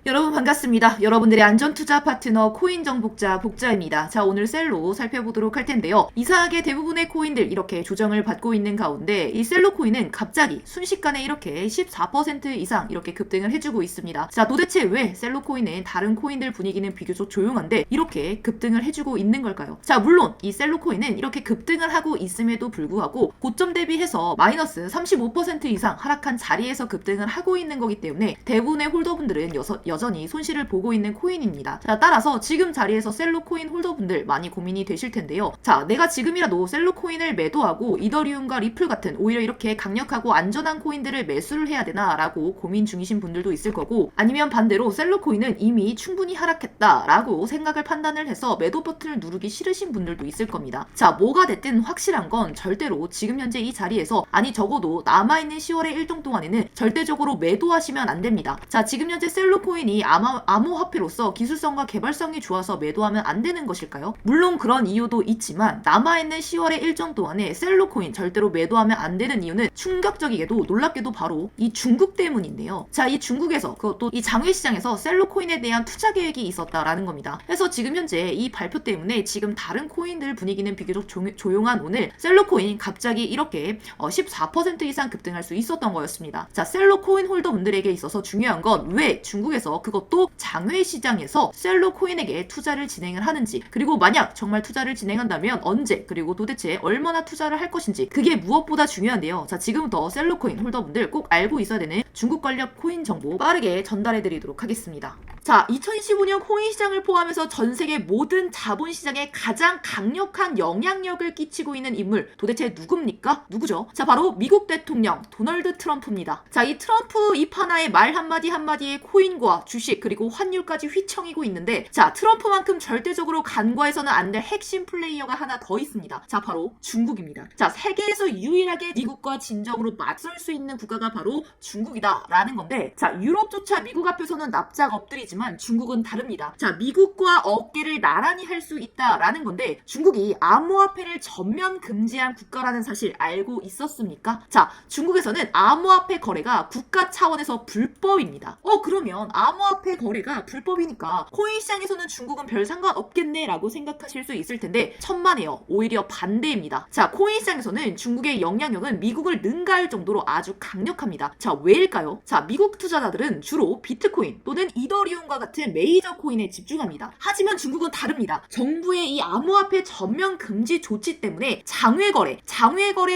여러분 반갑습니다. 여러분들의 안전투자 파트너 코인정복자 복자입니다. 자, 오늘 셀로 살펴보도록 할 텐데요. 이상하게 대부분의 코인들 이렇게 조정을 받고 있는 가운데 이 셀로 코인은 갑자기 순식간에 이렇게 14% 이상 이렇게 급등을 해주고 있습니다. 자, 도대체 왜 셀로 코인은 다른 코인들 분위기는 비교적 조용한데 이렇게 급등을 해주고 있는 걸까요? 자, 물론 이 셀로 코인은 이렇게 급등을 하고 있음에도 불구하고 고점 대비해서 마이너스 35% 이상 하락한 자리에서 급등을 하고 있는 거기 때문에 대부분의 홀더분들은 여전히 손실을 보고 있는 코인입니다. 자, 따라서 지금 자리에서 셀로 코인 홀더분들 많이 고민이 되실 텐데요. 자, 내가 지금이라도 셀로 코인을 매도하고 이더리움과 리플 같은 오히려 이렇게 강력하고 안전한 코인들을 매수를 해야 되나 라고 고민 중이신 분들도 있을 거고, 아니면 반대로 셀로 코인은 이미 충분히 하락했다 라고 생각을 판단을 해서 매도 버튼을 누르기 싫으신 분들도 있을 겁니다. 자, 뭐가 됐든 확실한 건 절대로 지금 현재 이 자리에서, 아니 적어도 남아있는 10월의 일정 동안에는 절대적으로 매도하시면 안 됩니다. 자, 지금 현재 셀로 코인이 암호화폐로서 기술성과 개발성이 좋아서 매도하면 안 되는 것일까요? 물론 그런 이유도 있지만 남아있는 10월의 일정 동안에 셀로 코인 절대로 매도하면 안 되는 이유는 충격적이게도 놀랍게도 바로 이 중국 때문인데요. 자, 이 중국에서 그것도 이 장외시장에서 셀로 코인에 대한 투자 계획이 있었다라는 겁니다. 그래서 지금 현재 이 발표 때문에 지금 다른 코인들 분위기는 비교적 조용한 오늘 셀로 코인 갑자기 이렇게 14% 이상 급등할 수 있었던 거였습니다. 자, 셀로 코인 홀더분들에게 있어서 중요한 건 왜 중국에서 그것도 장외시장에서 셀로 코인에게 투자를 진행을 하는지, 그리고 만약 정말 투자를 진행한다면 언제, 그리고 도대체 얼마나 투자를 할 것인지, 그게 무엇보다 중요한데요. 자, 지금부터 셀로 코인 홀더분들 꼭 알고 있어야 되는 중국 관련 코인 정보 빠르게 전달해 드리도록 하겠습니다. 자, 2015년 코인 시장을 포함해서 전 세계 모든 자본 시장에 가장 강력한 영향력을 끼치고 있는 인물, 도대체 누굽니까? 누구죠? 자, 바로 미국 대통령 도널드 트럼프입니다. 자, 이 트럼프 입 하나에 말 한마디 한마디에 코인과 주식 그리고 환율까지 휘청이고 있는데, 자, 트럼프만큼 절대적으로 간과해서는 안 될 핵심 플레이어가 하나 더 있습니다. 자, 바로 중국입니다. 자, 세계에서 유일하게 미국과 진정으로 맞설 수 있는 국가가 바로 중국이다라는 건데, 자, 유럽조차 미국 앞에서는 납작 엎드리지만 중국은 다릅니다. 자, 미국과 어깨를 나란히 할 수 있다라는 건데, 중국이 암호화폐를 전면 금지한 국가라는 사실 알고 있었습니까? 자, 중국에서는 암호화폐 거래가 국가 차원에서 불법입니다. 그러면 암호화폐 거래가 불법이니까 코인 시장에서는 중국은 별 상관없겠네 라고 생각하실 수 있을 텐데, 천만에요. 오히려 반대입니다. 자, 코인 시장에서는 중국의 영향력은 미국을 능가할 정도로 아주 강력합니다. 자, 왜일까요? 자, 미국 투자자들은 주로 비트코인 또는 이더리움과 같은 메이저 코인에 집중합니다. 하지만 중국은 다릅니다. 정부의 이 암호화폐 전면 금지 조치 때문에 장외거래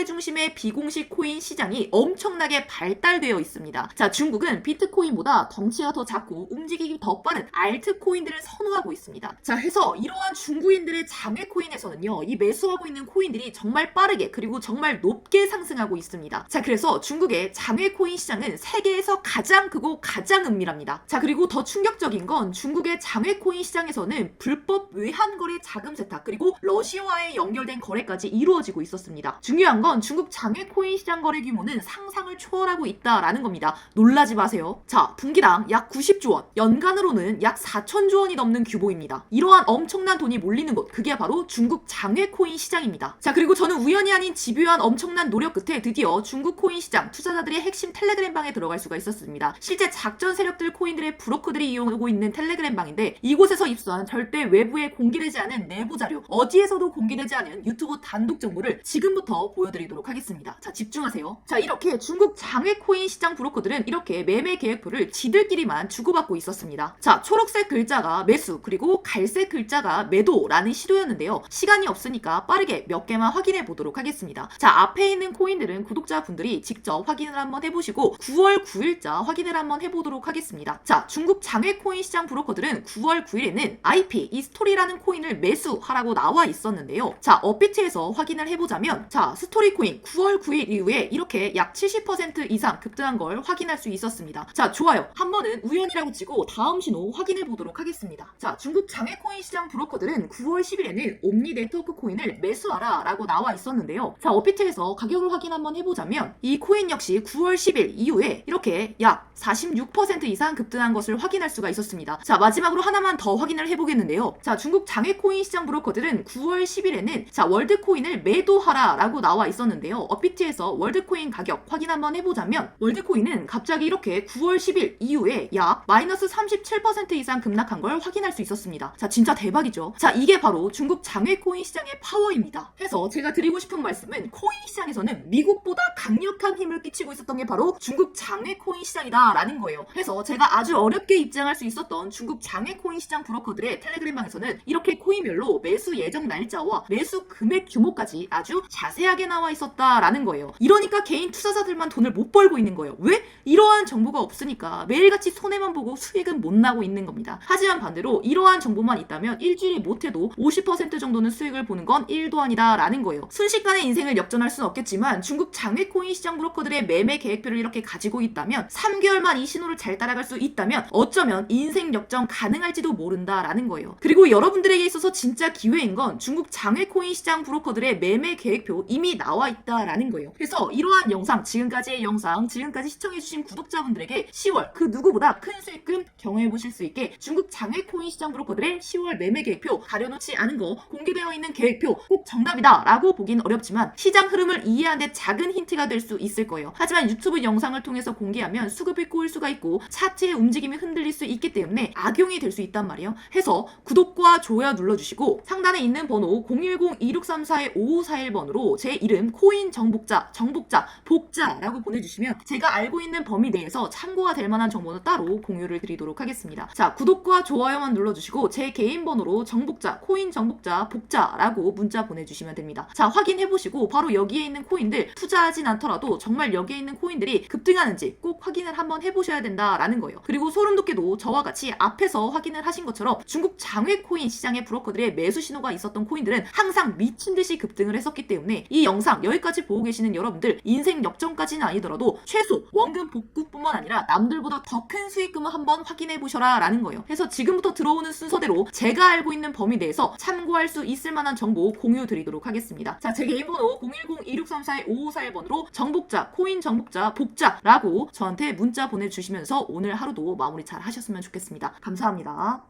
중심의 비공식 코인 시장이 엄청나게 발달되어 있습니다. 자, 중국은 비트코인보다 덩치가 더 작고 움직임이 더 빠른 알트코인들을 선호하고 있습니다. 자, 해서 이러한 중국인들의 장외코인에서는요, 이 매수하고 있는 코인들이 정말 빠르게 그리고 정말 높게 상승하고 있습니다. 자, 그래서 중국의 장외코인 시장은 세계에서 가장 크고 가장 은밀합니다. 자, 그리고 더 충격적인 건 중국의 장외코인 시장에서는 불법 외환거래 자금 세탁 그리고 러시아와의 연결된 거래까지 이루어지고 있었습니다. 중요한 건 중국 장외코인 시장 거래 규모는 상상을 초월하고 있다라는 겁니다. 놀라지 마세요. 자, 분기당 약 90조 원, 연간으로는 약 4천조 원이 넘는 규모입니다. 이러한 엄청난 돈이 몰리는 곳, 그게 바로 중국 장외코인 시장입니다. 자, 그리고 저는 우연이 아닌 집요한 엄청난 노력 끝에 드디어 중국 코인 시장 투자자들의 핵심 텔레그램 방에 들어갈 수가 있었습니다. 실제 작전 세력들 코인들의 브로커들이 이용하고 있는 텔레그램 방인데, 이곳에서 입수한 절대 외부에 공개되지 않은 내부 자료, 어디에서도 공개되지 않은 유튜브 단독 정보를 지금부터 보여드리도록 하겠습니다. 자, 집중하세요. 자, 이렇게 중국 장외코인 시장 브로커들은 이렇게 매매 계획표를 지들끼리만 주고받고 있었습니다. 자, 초록색 글자가 매수 그리고 갈색 글자가 매도라는 시도였는데요. 시간이 없으니까 빠르게 몇 개만 확인해 보도록 하겠습니다. 자, 앞에 있는 코인들은 구독자분들이 직접 확인을 한번 해보시고 9월 9일자 확인을 한번 해보도록 하겠습니다. 자, 중국 장외코인 시장 브로커들은 9월 9일에는 IP 이 스토리라는 코인을 매수하라고 나와 있었는데요. 자, 업비트에서 확인을 해보자면, 자, 스토리 코인 9월 9일 이후에 이렇게 약 70% 이상 급등한 걸 확인할 수 있었습니다. 자, 좋아요. 한 번은 우연이라고 치고 다음 신호 확인해 보도록 하겠습니다. 자, 중국 장외코인 시장 브로커들은 9월 10일에는 옴니 네트워크 코인을 매수하라 라고 나와 있었는데요. 자, 업비트에서 가격을 확인 한번 해보자면 이 코인 역시 9월 10일 이후에 이렇게 약 46% 이상 급등한 것을 확인할 수 수가 있었습니다. 자, 마지막으로 하나만 더 확인을 해보겠는데요. 자, 중국 장외 코인 시장 브로커들은 9월 10일에는 자, 월드 코인을 매도하라 라고 나와 있었는데요. 업비트에서 월드 코인 가격 확인 한번 해보자면 월드 코인은 갑자기 이렇게 9월 10일 이후에 약 마이너스 37% 이상 급락한 걸 확인할 수 있었습니다. 자, 진짜 대박이죠. 자, 이게 바로 중국 장외 코인 시장의 파워입니다. 해서 제가 드리고 싶은 말씀은 코인 시장에서는 미국보다 강력한 힘을 끼치고 있었던 게 바로 중국 장외 코인 시장이다 라는 거예요. 해서 제가 아주 어렵게 입장할 수 있었던 중국 장외 코인 시장 브로커들의 텔레그램방에서는 이렇게 코인별로 매수 예정 날짜와 매수 금액 규모까지 아주 자세하게 나와 있었다라는 거예요. 이러니까 개인 투자자들만 돈을 못 벌고 있는 거예요. 왜? 이러한 정보가 없으니까 매일같이 손해만 보고 수익은 못 나고 있는 겁니다. 하지만 반대로 이러한 정보만 있다면 일주일이 못해도 50% 정도는 수익을 보는 건 1도 아니다 라는 거예요. 순식간에 인생을 역전할 수는 없겠지만 중국 장외 코인 시장 브로커들의 매매 계획표를 이렇게 가지고 있다면 3개월만 이 신호를 잘 따라갈 수 있다면 어쩌면 인생 역전 가능할지도 모른다라는 거예요. 그리고 여러분들에게 있어서 진짜 기회인 건 중국 장외 코인 시장 브로커들의 매매 계획표 이미 나와 있다라는 거예요. 그래서 이러한 영상, 지금까지의 영상, 지금까지 시청해주신 구독자분들에게 10월 그 누구보다 큰 수익금 경험해보실 수 있게 중국 장외 코인 시장 브로커들의 10월 매매 계획표 가려놓지 않은 거 공개되어 있는 계획표 꼭 정답이다 라고 보긴 어렵지만 시장 흐름을 이해하는 데 작은 힌트가 될 수 있을 거예요. 하지만 유튜브 영상을 통해서 공개하면 수급이 꼬일 수가 있고 차트의 움직임이 흔들릴 수 있기 때문에 악용이 될 수 있단 말이에요. 해서 구독과 좋아요 눌러주시고 상단에 있는 번호 010-2634-5541번으로 제 이름 코인 정복자, 복자라고 보내주시면 제가 알고 있는 범위 내에서 참고가 될 만한 정보는 따로 공유를 드리도록 하겠습니다. 자, 구독과 좋아요만 눌러주시고 제 개인 번호로 정복자, 코인 정복자, 복자라고 문자 보내주시면 됩니다. 자, 확인해보시고 바로 여기에 있는 코인들 투자하진 않더라도 정말 여기에 있는 코인들이 급등하는지 꼭 확인을 한번 해보셔야 된다라는 거예요. 그리고 소름 돋게도 저와 같이 앞에서 확인을 하신 것처럼 중국 장외 코인 시장의 브로커들의 매수 신호가 있었던 코인들은 항상 미친 듯이 급등을 했었기 때문에 이 영상 여기까지 보고 계시는 여러분들 인생 역전까지는 아니더라도 최소 원금 복구뿐만 아니라 남들보다 더 큰 수익금을 한번 확인해 보셔라 라는 거예요. 그래서 지금부터 들어오는 순서대로 제가 알고 있는 범위 내에서 참고할 수 있을 만한 정보 공유 드리도록 하겠습니다. 자, 제 개인 번호 010-2634-5541번으로 정복자, 코인 정복자, 복자라고 저한테 문자 보내주시면서 오늘 하루도 마무리 잘 하셨으면 좋겠습니다. 감사합니다.